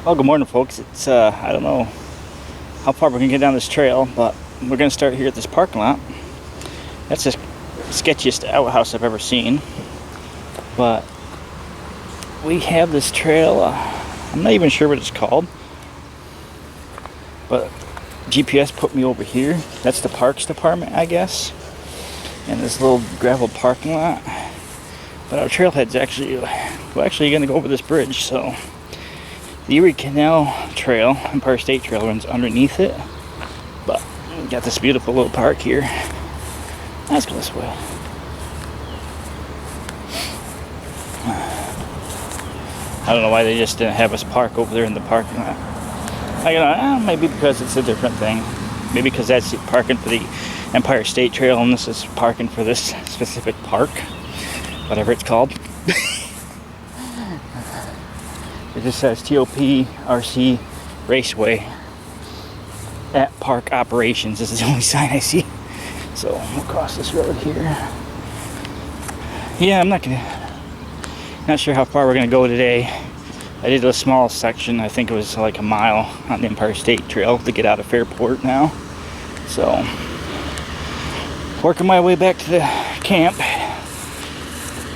Well, good morning, folks. It's I don't know how far we're gonna get down this trail, but we're gonna start here at this parking lot. That's the sketchiest outhouse I've ever seen. But we have this trail. I'm not even sure what it's called, but GPS put me over here. That's the Parks Department, I guess, and this little gravel parking lot. But our trailhead's actually, we're actually gonna go over this bridge. So the Erie Canal Trail, Empire State Trail, runs underneath it. But we got this beautiful little park here. Let's go this way. I don't know why they just didn't have us park over there in the parking lot. Maybe because it's a different thing. Maybe because that's parking for the Empire State Trail and this is parking for this specific park. Whatever it's called. It just says TOP RC Raceway at Park Operations. This is the only sign I see. So we'll cross this road here. Yeah, not sure how far we're gonna go today. I did a small section. I think it was like a mile on the Empire State Trail to get out of Fairport now. So working my way back to the camp.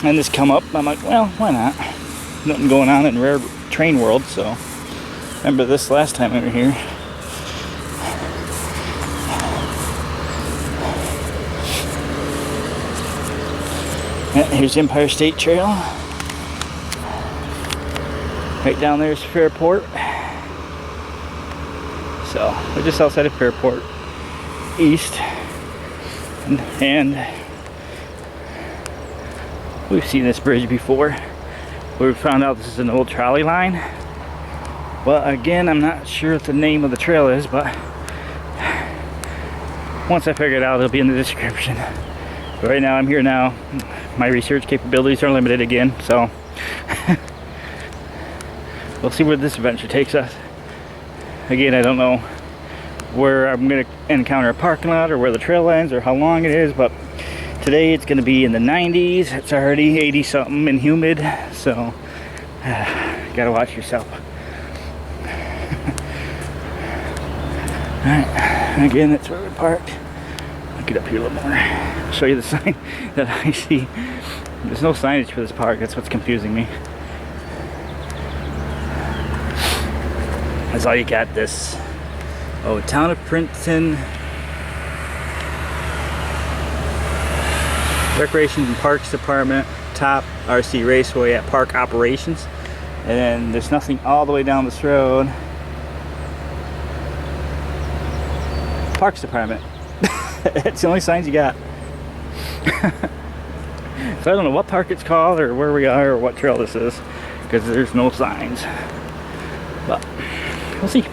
And this come up, I'm like, well, why not? Nothing going on in Rare Train World, so remember this last time we were here. Yeah, here's Empire State Trail. Right down there is Fairport. So we're just outside of Fairport East, and we've seen this bridge before. We found out this is an old trolley line. Well, again, I'm not sure what the name of the trail is, but once I figure it out, it'll be in the description. But right now, I'm here now. My research capabilities are limited again, so we'll see where this adventure takes us. Again, I don't know where I'm gonna encounter a parking lot or where the trail ends or how long it is, but today it's going to be in the 90s. It's already 80 something and humid, so gotta watch yourself. Alright, again, that's where we parked. I'll get up here a little more. I'll show you the sign that I see. There's no signage for this park. That's what's confusing me. That's all you got. This Town of Princeton Recreation and Parks Department, top RC Raceway at Park Operations. And then there's nothing all the way down this road. Parks Department. That's the only signs you got. So I don't know what park it's called or where we are or what trail this is, because there's no signs. But we'll see.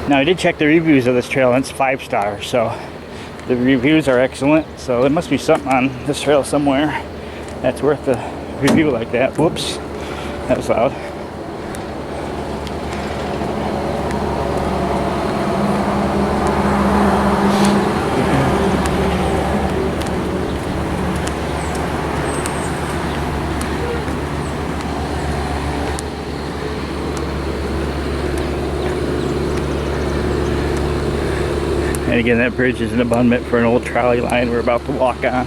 Now I did check the reviews of this trail and it's 5 stars, so the reviews are excellent. So there must be something on this trail somewhere that's worth a review like that. Whoops, that was loud. And again, that bridge is an abutment for an old trolley line we're about to walk on.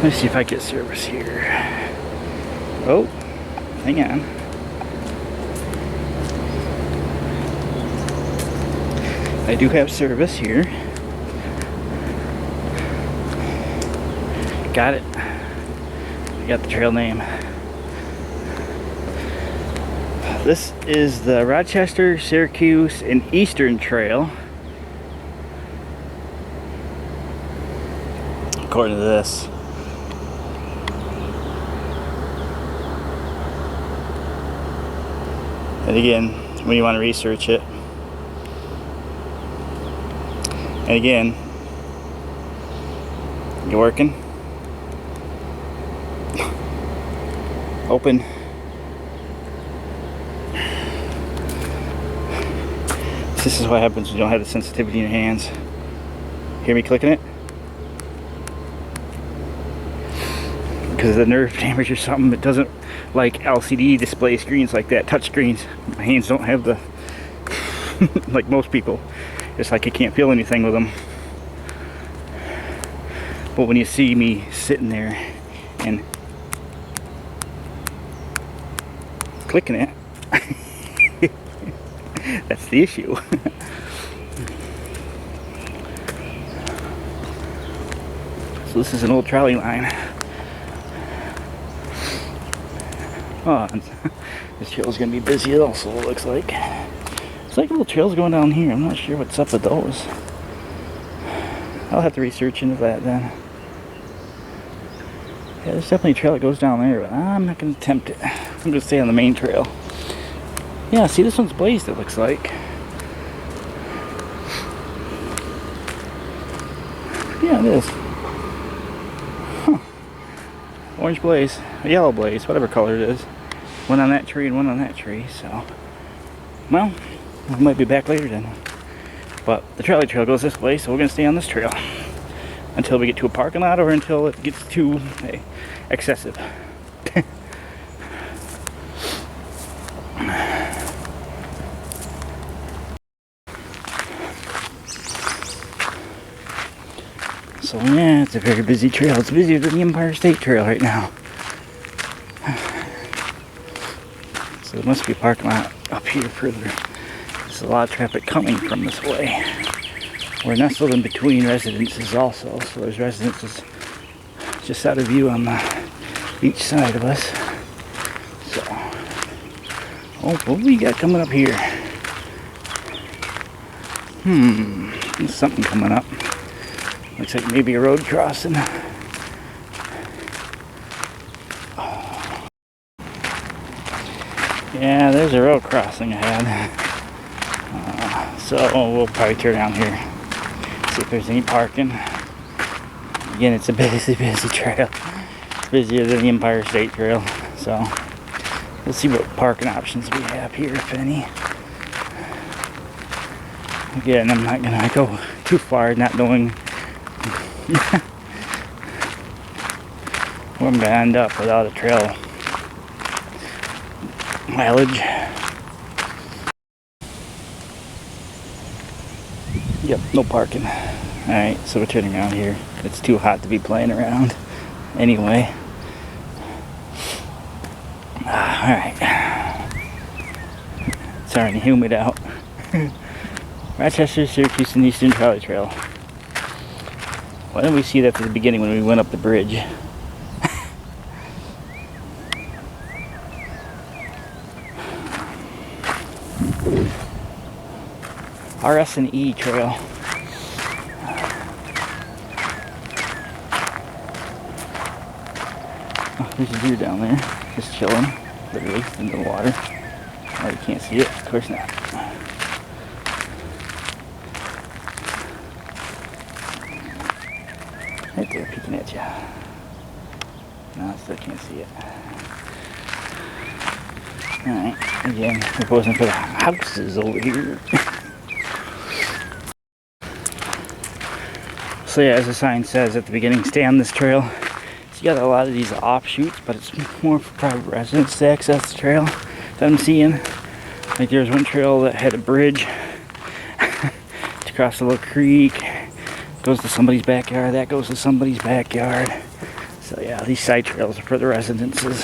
Let's see if I get service here. Oh, hang on. I do have service here. Got it. I got the trail name. This is the Rochester, Syracuse, and Eastern Trail. according to this. And again, when you want to research it, and again, you working? Open. This is what happens when you don't have the sensitivity in your hands. Hear me clicking it? Because of the nerve damage or something, it doesn't like LCD display screens like that, touch screens. My hands don't have the like most people. It's like I can't feel anything with them. But when you see me sitting there and clicking it, that's the issue. So this is an old trolley line. Oh, this trail is going to be busy also, it looks like. It's like little trails going down here. I'm not sure what's up with those. I'll have to research into that then. Yeah, there's definitely a trail that goes down there, but I'm not going to attempt it. I'm going to stay on the main trail. Yeah, see, this one's blazed, it looks like. Yeah, it is. Huh. Orange blaze, a yellow blaze, whatever color it is. One on that tree and one on that tree, so. Well, we might be back later then. But the trolley trail goes this way, so we're going to stay on this trail until we get to a parking lot or until it gets too excessive. So yeah, it's a very busy trail. It's busier than the Empire State Trail right now. So there must be a parking lot up here further. There's a lot of traffic coming from this way. We're nestled in between residences also, so there's residences just out of view on each side of us. So, oh, what do we got coming up here? There's something coming up. Looks like maybe a road crossing. Yeah, there's a road crossing ahead. So we'll probably turn around here, see if there's any parking. Again, it's a busy trail. Busier than the Empire State Trail. So we'll see what parking options we have here, if any. Again, I'm not gonna go too far, not knowing where I'm gonna end up without a trail mileage. Yep, no parking. Alright, so we're turning around here. It's too hot to be playing around anyway. Alright. It's already humid out. Rochester, Syracuse, and Eastern Trolley Trail. Why didn't we see that at the beginning when we went up the bridge? RSE Trail. Oh, there's a deer down there, just chilling, literally in the water. Oh, you can't see it? Of course not. Right there, peeking at you. No, I still can't see it. Alright, again, we're posing for the houses over here. So yeah, as the sign says at the beginning, stay on this trail. So you got a lot of these offshoots, but it's more for private residents to access the trail that I'm seeing. Like there's one trail that had a bridge to cross a little creek, goes to somebody's backyard, that goes to somebody's backyard. So yeah, these side trails are for the residences.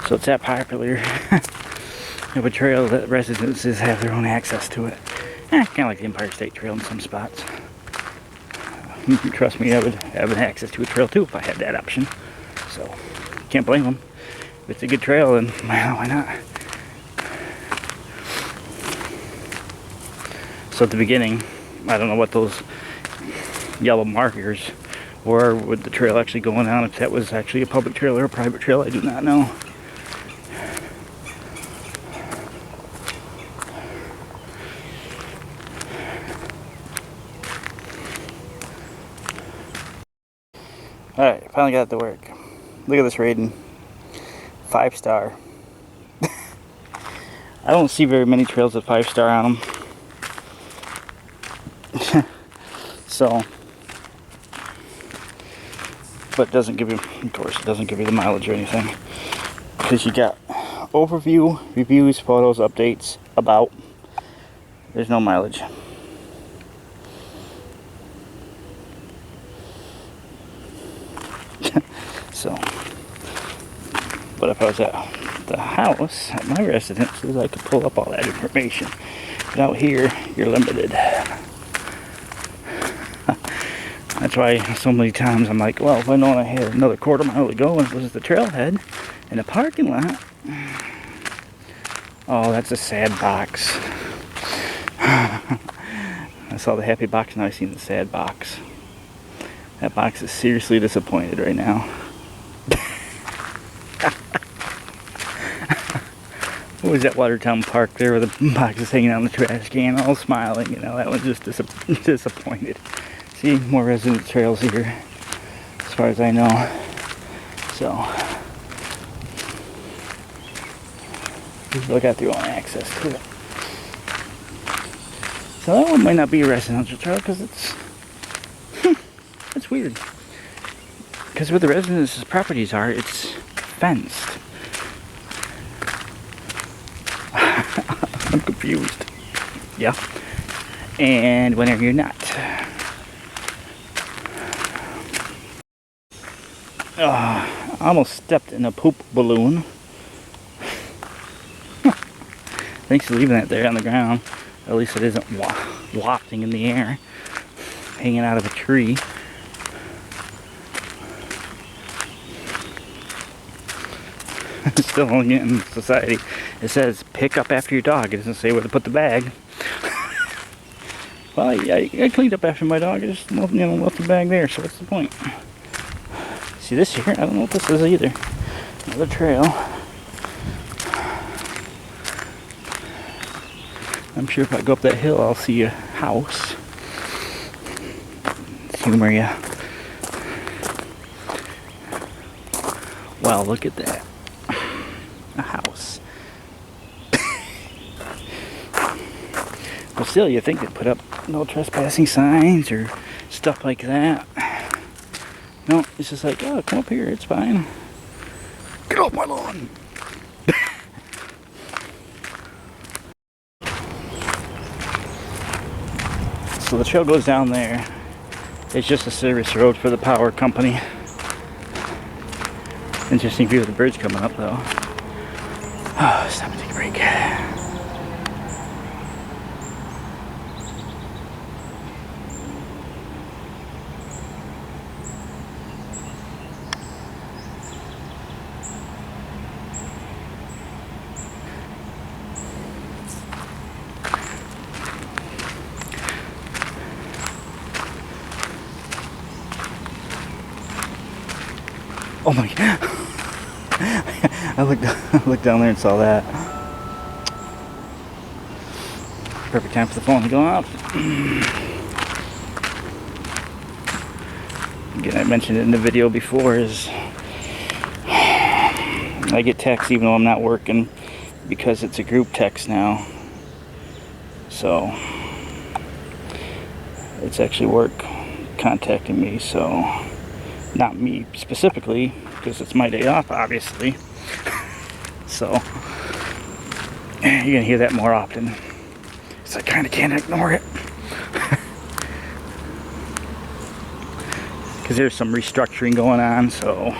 So it's that popular of a trail that residences have their own access to it. Kind of like the Empire State Trail in some spots. Trust me, I would have an access to a trail too if I had that option. So, can't blame them. If it's a good trail, then well, why not? So at the beginning, I don't know what those yellow markers or with the trail actually going on, if that was actually a public trail or a private trail, I do not know. Alright, finally got it to work. Look at this rating. 5-star. I don't see very many trails with 5-star on them. So, but it doesn't give you, of course, it doesn't give you the mileage or anything. Because you got overview, reviews, photos, updates, about. There's no mileage. So, but if I was at the house, at my residences, I could pull up all that information. But out here, you're limited. That's why so many times I'm like, well, if I know I had another quarter mile to go and it was the trailhead in the parking lot. Oh, that's a sad box. I saw the happy box, now I seen the sad box. That box is seriously disappointed right now. What was that Watertown Park there where the box is hanging out in the trash can, all smiling, you know, that was just disappointed. See, more resident trails here, as far as I know. So, people got their own access to it. So that one might not be a residential trail because it's weird. Because where the residents' properties are, it's fenced. I'm confused. Yeah. And whenever you're not. I almost stepped in a poop balloon. Thanks for leaving that there on the ground. At least it isn't wafting in the air, hanging out of a tree. Still only in society. It says pick up after your dog. It doesn't say where to put the bag. Well, I cleaned up after my dog. I just left the bag there. So what's the point? See this here? I don't know what this is either. Another trail. I'm sure if I go up that hill, I'll see a house. Let's see where you. Wow, look at that. A house. But still, you think they'd put up no trespassing signs or stuff like that. No, it's just like, oh, come up here, it's fine. Get off my lawn! So the trail goes down there. It's just a service road for the power company. Interesting view of the bridge coming up though. Oh, it's time to take a break. Oh my god. I looked down there and saw that. Perfect time for the phone to go off. Again, I mentioned it in the video before, is I get texts even though I'm not working because it's a group text now. So it's actually work contacting me, so not me specifically, because it's my day off, obviously. So you're gonna hear that more often. So I kind of can't ignore it. Because there's some restructuring going on, so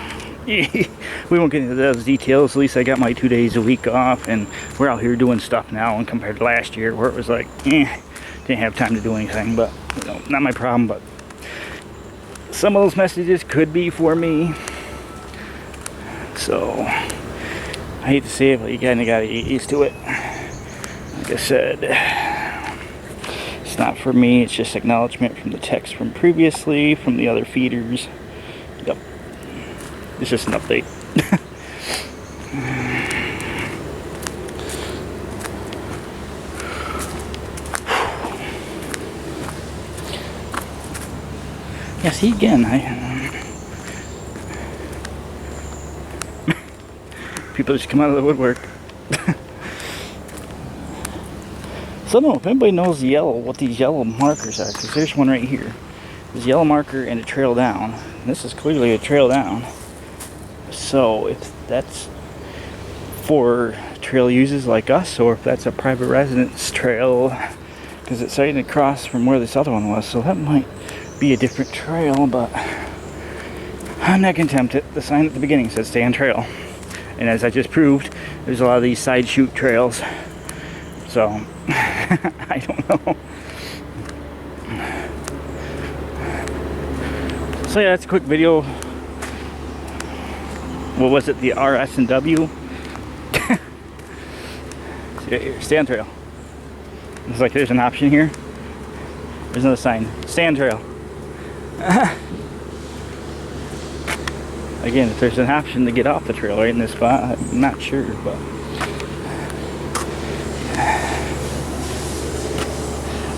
we won't get into those details. At least I got my 2 days a week off, and we're out here doing stuff now, and compared to last year where it was like, didn't have time to do anything. But you know, not my problem. But some of those messages could be for me. So I hate to say it, but you kind of got to get used to it. Like I said, it's It's not for me, it's just acknowledgement from the text from previously, from the other feeders. Yep. It's just an update. Yeah, see again, people just come out of the woodwork. So I don't know if anybody knows what these yellow markers are, because there's one right here. There's a yellow marker and a trail down. This is clearly a trail down. So if that's for trail users like us, or if that's a private residence trail, because it's starting to cross from where this other one was, so that might be a different trail, but I'm not gonna attempt it. The sign at the beginning says stay on trail, and as I just proved, there's a lot of these side shoot trails, so I don't know. So yeah, that's a quick video. What was it, the RS&W? See right here, stay on trail. It's like there's an option here. There's another sign, stay on trail. Again, if there's an option to get off the trail right in this spot, I'm not sure, but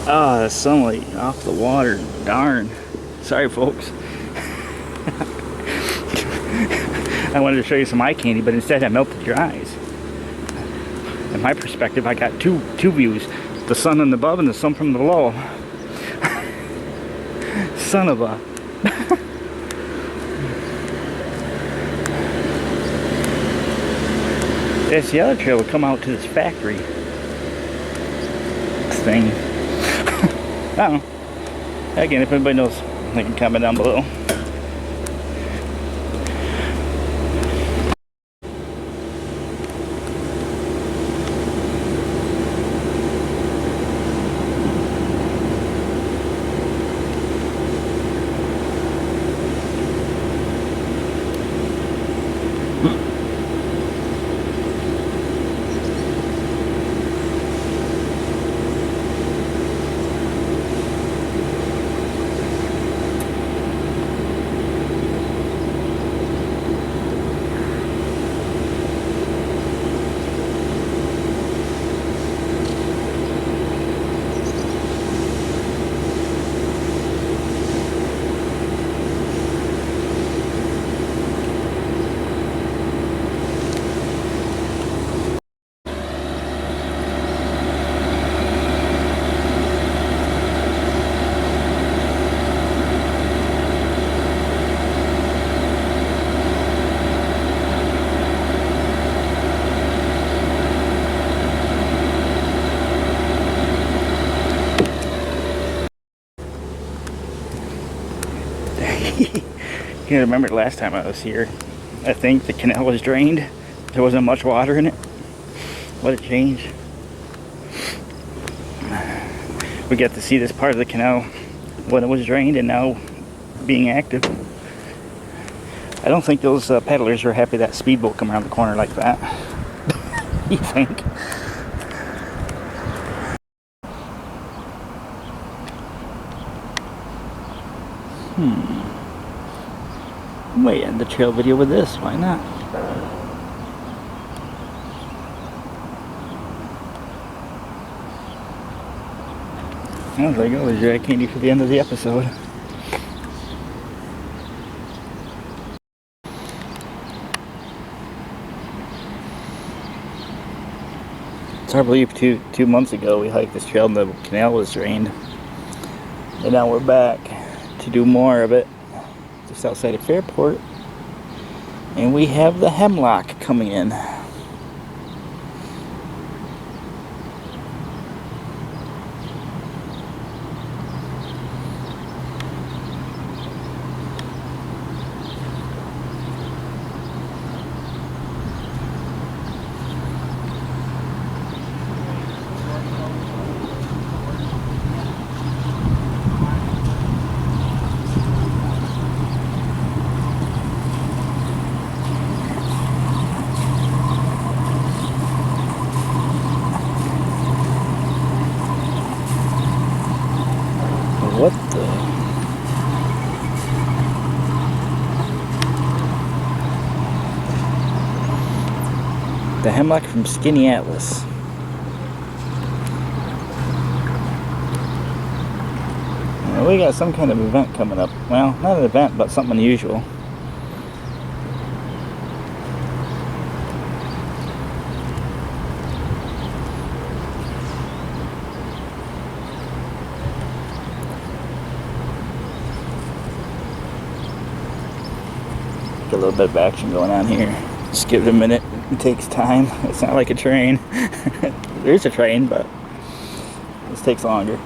the sunlight off the water, darn. Sorry folks. I wanted to show you some eye candy, but instead I melted your eyes. In my perspective, I got two views. The sun from above and the sun from below. Son of a... This the other trail will come out to this factory thing. I don't know. Again, if anybody knows, they can comment down below. You remember the last time I was here, I think the canal was drained. There wasn't much water in it. What a change. We got to see this part of the canal when it was drained and now being active. I don't think those paddlers were happy that speedboat come around the corner like that. You think? Might end the trail video with this, why not? Well, there you go, there's your eye candy for the end of the episode. It's hard to believe 2 months ago we hiked this trail and the canal was drained. And now we're back to do more of it. Just outside of Fairport, and we have the hemlock coming in. What the? The hemlock from Skinny Atlas. Well, we got some kind of event coming up. Well, not an event, but something unusual. Got a little bit of action going on here. Just give it a minute. It takes time. It's not like a train. There's a train, but this takes longer.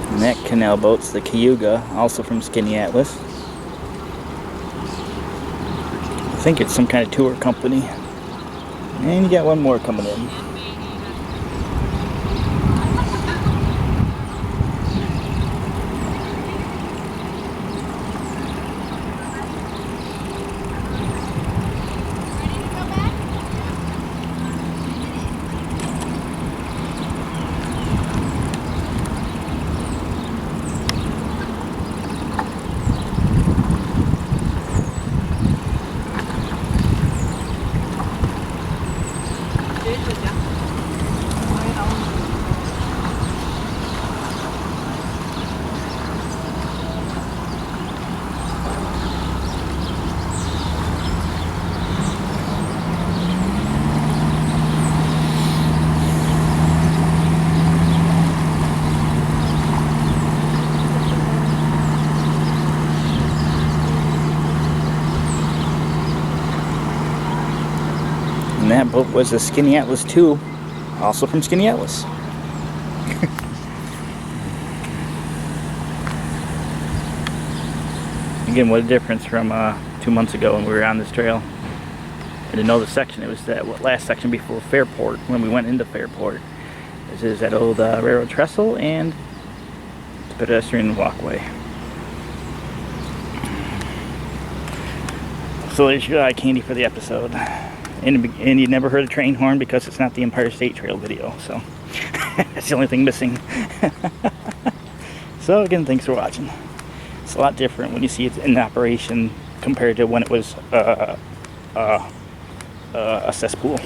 And that canal boat's the Cayuga, also from Skinny Atlas. I think it's some kind of tour company. And you got one more coming in. And that boat was a Skinny Atlas 2, also from Skinny Atlas. Again, what a difference from 2 months ago when we were on this trail. I didn't know the section. It was that last section before Fairport, when we went into Fairport. This is that old railroad trestle and the pedestrian walkway. So there's your candy for the episode. And you never heard a train horn because it's not the Empire State Trail video, so that's the only thing missing. So again, thanks for watching. It's a lot different when you see it in operation compared to when it was a cesspool.